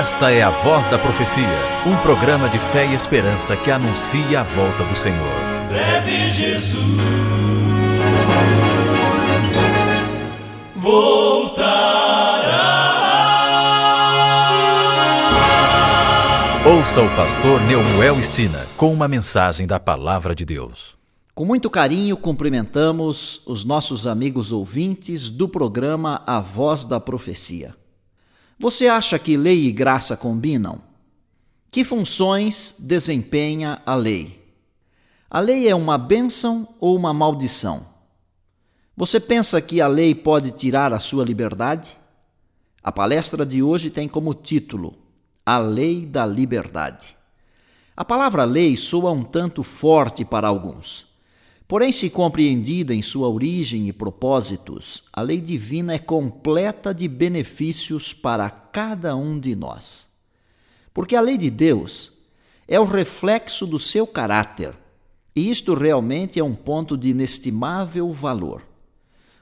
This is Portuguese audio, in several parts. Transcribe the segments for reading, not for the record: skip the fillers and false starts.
Esta é a Voz da Profecia, um programa de fé e esperança que anuncia a volta do Senhor. Breve Jesus voltará. Ouça o pastor Neumuel Stina com uma mensagem da Palavra de Deus. Com muito carinho cumprimentamos os nossos amigos ouvintes do programa A Voz da Profecia. Você acha que lei e graça combinam? Que funções desempenha a lei? A lei é uma bênção ou uma maldição? Você pensa que a lei pode tirar a sua liberdade? A palestra de hoje tem como título A Lei da Liberdade. A palavra lei soa um tanto forte para alguns. Porém, se compreendida em sua origem e propósitos, a lei divina é completa de benefícios para cada um de nós. Porque a lei de Deus é o reflexo do seu caráter, e isto realmente é um ponto de inestimável valor.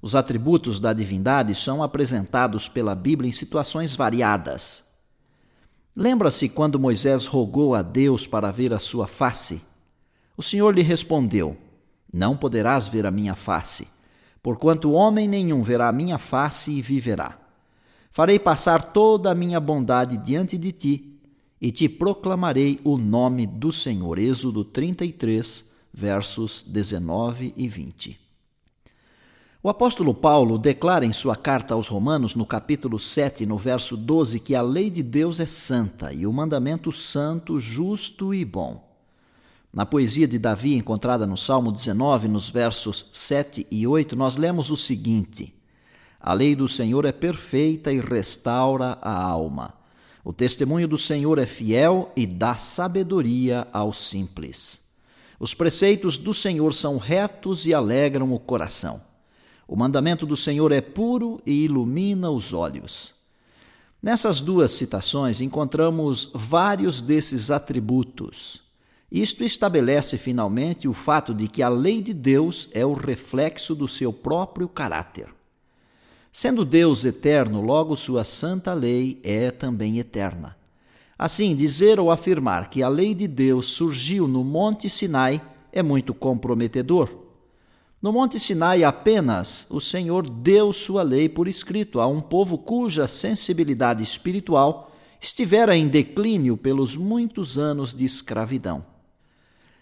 Os atributos da divindade são apresentados pela Bíblia em situações variadas. Lembra-se quando Moisés rogou a Deus para ver a sua face? O Senhor lhe respondeu: não poderás ver a minha face, porquanto homem nenhum verá a minha face e viverá. Farei passar toda a minha bondade diante de ti, e te proclamarei o nome do Senhor. Êxodo 33, versos 19 e 20. O apóstolo Paulo declara em sua carta aos Romanos, no capítulo 7, no verso 12, que a lei de Deus é santa e o mandamento santo, justo e bom. Na poesia de Davi, encontrada no Salmo 19, nos versos 7 e 8, nós lemos o seguinte: a lei do Senhor é perfeita e restaura a alma. O testemunho do Senhor é fiel e dá sabedoria aos simples. Os preceitos do Senhor são retos e alegram o coração. O mandamento do Senhor é puro e ilumina os olhos. Nessas duas citações encontramos vários desses atributos. Isto estabelece finalmente o fato de que a lei de Deus é o reflexo do seu próprio caráter. Sendo Deus eterno, logo sua santa lei é também eterna. Assim, dizer ou afirmar que a lei de Deus surgiu no Monte Sinai é muito comprometedor. No Monte Sinai apenas o Senhor deu sua lei por escrito a um povo cuja sensibilidade espiritual estivera em declínio pelos muitos anos de escravidão.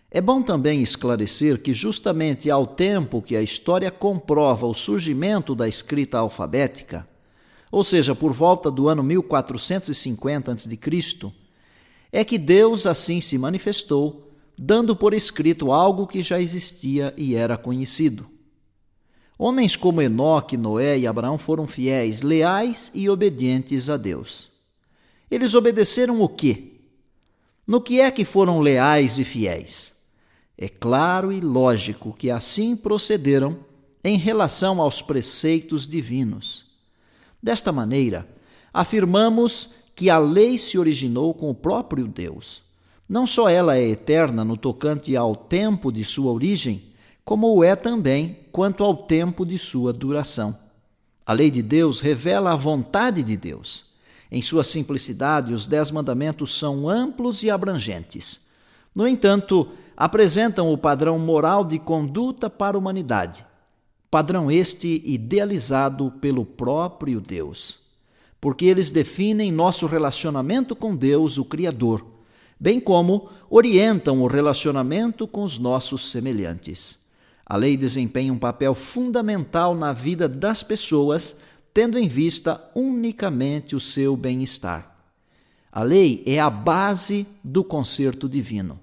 É bom também esclarecer que justamente ao tempo que a história comprova o surgimento da escrita alfabética, ou seja, por volta do ano 1450 a.C., é que Deus assim se manifestou, dando por escrito algo que já existia e era conhecido. Homens como Enoque, Noé e Abraão foram fiéis, leais e obedientes a Deus. Eles obedeceram o quê? No que é que foram leais e fiéis? É claro e lógico que assim procederam em relação aos preceitos divinos. Desta maneira, afirmamos que a lei se originou com o próprio Deus. Não só ela é eterna no tocante ao tempo de sua origem, como o é também quanto ao tempo de sua duração. A lei de Deus revela a vontade de Deus. Em sua simplicidade, os 10 mandamentos são amplos e abrangentes. No entanto, apresentam o padrão moral de conduta para a humanidade, padrão este idealizado pelo próprio Deus, porque eles definem nosso relacionamento com Deus, o Criador, bem como orientam o relacionamento com os nossos semelhantes. A lei desempenha um papel fundamental na vida das pessoas, tendo em vista unicamente o seu bem-estar. A lei é a base do concerto divino.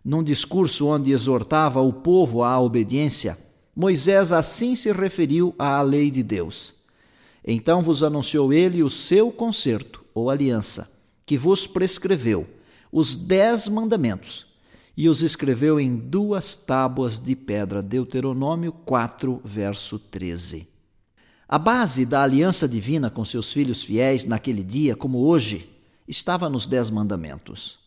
Num discurso onde exortava o povo à obediência, Moisés assim se referiu à lei de Deus. Então vos anunciou ele o seu concerto, ou aliança, que vos prescreveu, os 10 mandamentos, e os escreveu em 2 tábuas de pedra. Deuteronômio 4, verso 13. A base da aliança divina com seus filhos fiéis naquele dia, como hoje, estava nos 10 mandamentos.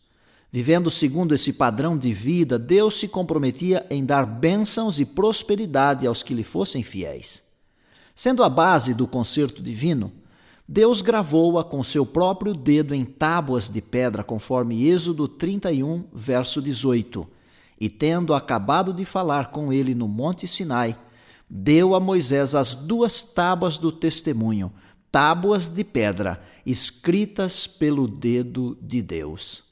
Vivendo segundo esse padrão de vida, Deus se comprometia em dar bênçãos e prosperidade aos que lhe fossem fiéis. Sendo a base do concerto divino, Deus gravou-a com seu próprio dedo em tábuas de pedra, conforme Êxodo 31, verso 18. E tendo acabado de falar com ele no Monte Sinai, deu a Moisés as 2 tábuas do testemunho, tábuas de pedra, escritas pelo dedo de Deus.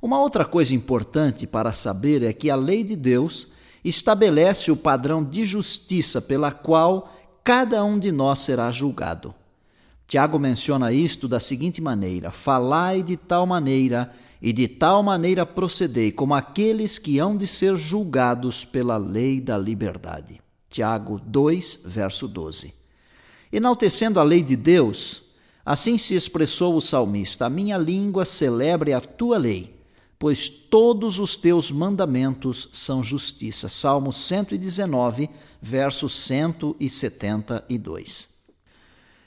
Uma outra coisa importante para saber é que a lei de Deus estabelece o padrão de justiça pela qual cada um de nós será julgado. Tiago menciona isto da seguinte maneira: falai de tal maneira e de tal maneira procedei, como aqueles que hão de ser julgados pela lei da liberdade. Tiago 2, verso 12. Enaltecendo a lei de Deus, assim se expressou o salmista: a minha língua celebre a tua lei, pois todos os teus mandamentos são justiça. Salmo 119, verso 172.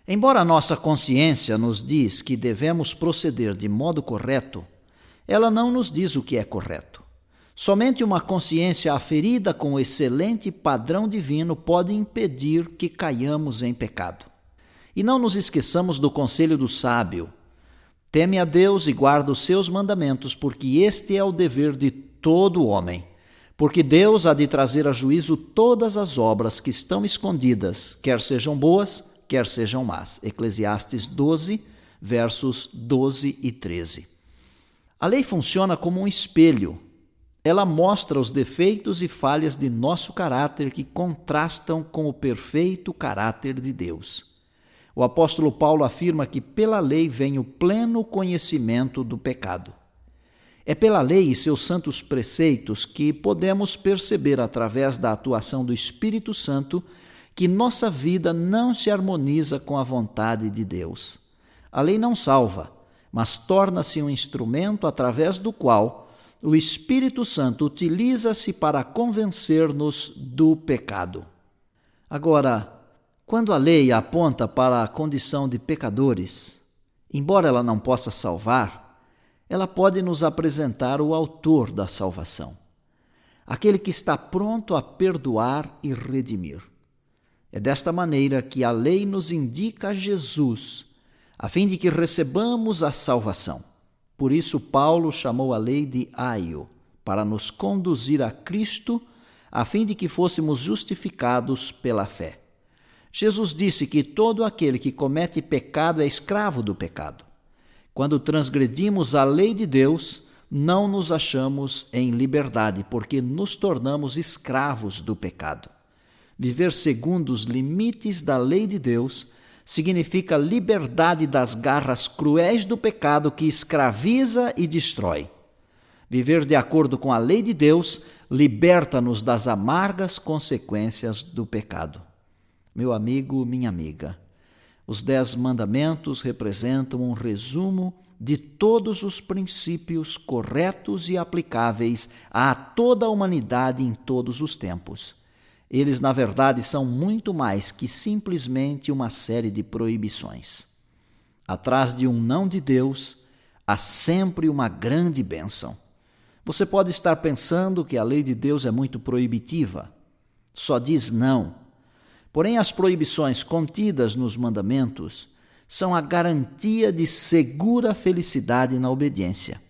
Embora a nossa consciência nos diz que devemos proceder de modo correto, ela não nos diz o que é correto. Somente uma consciência aferida com o excelente padrão divino pode impedir que caiamos em pecado. E não nos esqueçamos do conselho do sábio: teme a Deus e guarda os seus mandamentos, porque este é o dever de todo homem. Porque Deus há de trazer a juízo todas as obras que estão escondidas, quer sejam boas, quer sejam más. Eclesiastes 12, versos 12 e 13. A lei funciona como um espelho. Ela mostra os defeitos e falhas de nosso caráter que contrastam com o perfeito caráter de Deus. O apóstolo Paulo afirma que pela lei vem o pleno conhecimento do pecado. É pela lei e seus santos preceitos que podemos perceber, através da atuação do Espírito Santo, que nossa vida não se harmoniza com a vontade de Deus. A lei não salva, mas torna-se um instrumento através do qual o Espírito Santo utiliza-se para convencer-nos do pecado. Agora, quando a lei aponta para a condição de pecadores, embora ela não possa salvar, ela pode nos apresentar o autor da salvação, aquele que está pronto a perdoar e redimir. É desta maneira que a lei nos indica Jesus, a fim de que recebamos a salvação. Por isso, Paulo chamou a lei de aio, para nos conduzir a Cristo, a fim de que fôssemos justificados pela fé. Jesus disse que todo aquele que comete pecado é escravo do pecado. Quando transgredimos a lei de Deus, não nos achamos em liberdade, porque nos tornamos escravos do pecado. Viver segundo os limites da lei de Deus significa liberdade das garras cruéis do pecado que escraviza e destrói. Viver de acordo com a lei de Deus liberta-nos das amargas consequências do pecado. Meu amigo, minha amiga, os 10 mandamentos representam um resumo de todos os princípios corretos e aplicáveis a toda a humanidade em todos os tempos. Eles, na verdade, são muito mais que simplesmente uma série de proibições. Atrás de um não de Deus, há sempre uma grande bênção. Você pode estar pensando que a lei de Deus é muito proibitiva. Só diz não. Porém, as proibições contidas nos mandamentos são a garantia de segura felicidade na obediência.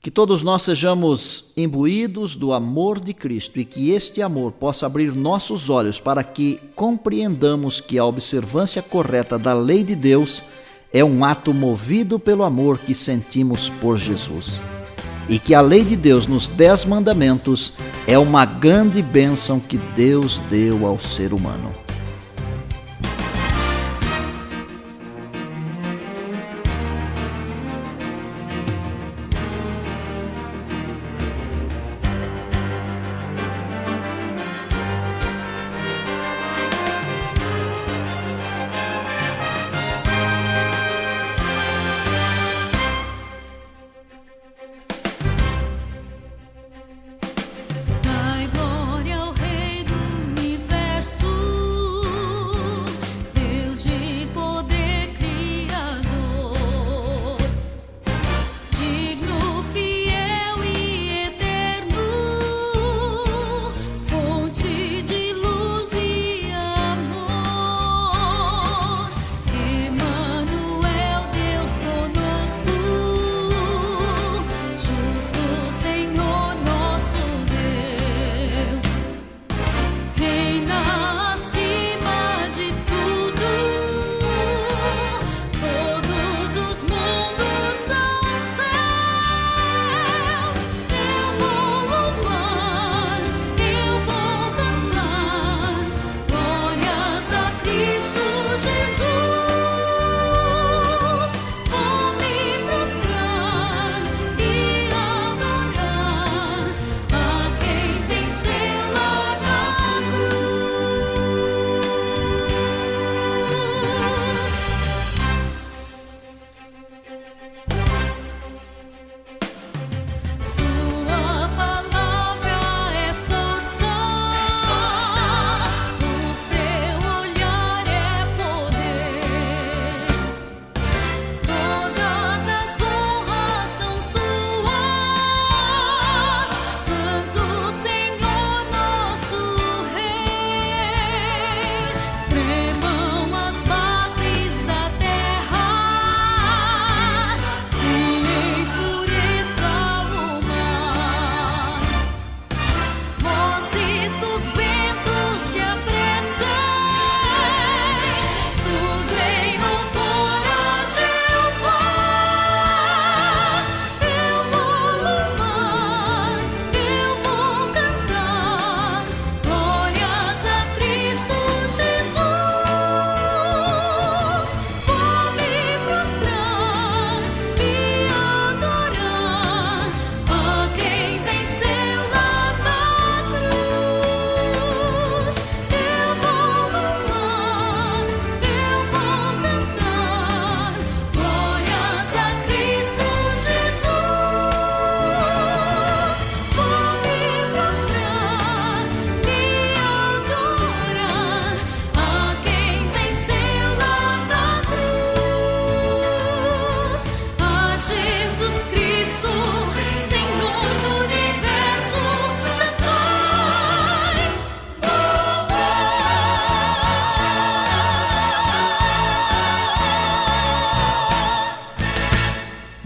Que todos nós sejamos imbuídos do amor de Cristo e que este amor possa abrir nossos olhos para que compreendamos que a observância correta da lei de Deus é um ato movido pelo amor que sentimos por Jesus. E que a lei de Deus nos 10 mandamentos é uma grande bênção que Deus deu ao ser humano. Dai glória ao Rei do Universo.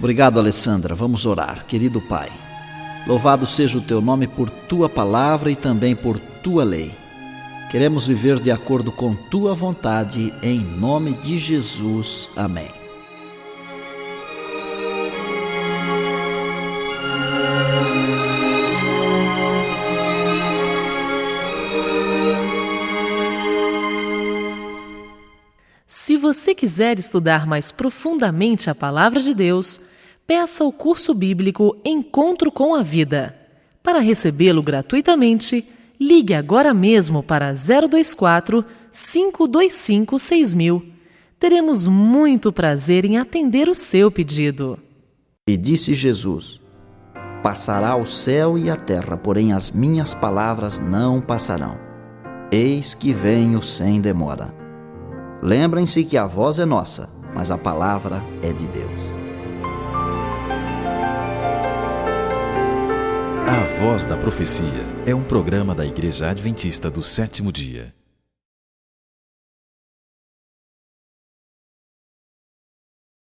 Obrigado, Alessandra. Vamos orar. Querido Pai, louvado seja o Teu nome por Tua palavra e também por Tua lei. Queremos viver de acordo com Tua vontade, em nome de Jesus. Amém. Se você quiser estudar mais profundamente a Palavra de Deus, peça o curso bíblico Encontro com a Vida. Para recebê-lo gratuitamente, ligue agora mesmo para 024 525 6000. Teremos muito prazer em atender o seu pedido. E disse Jesus: Passará o céu e a terra, porém as minhas palavras não passarão. Eis que venho sem demora. Lembrem-se que a voz é nossa, mas a palavra é de Deus. A Voz da Profecia é um programa da Igreja Adventista do Sétimo Dia.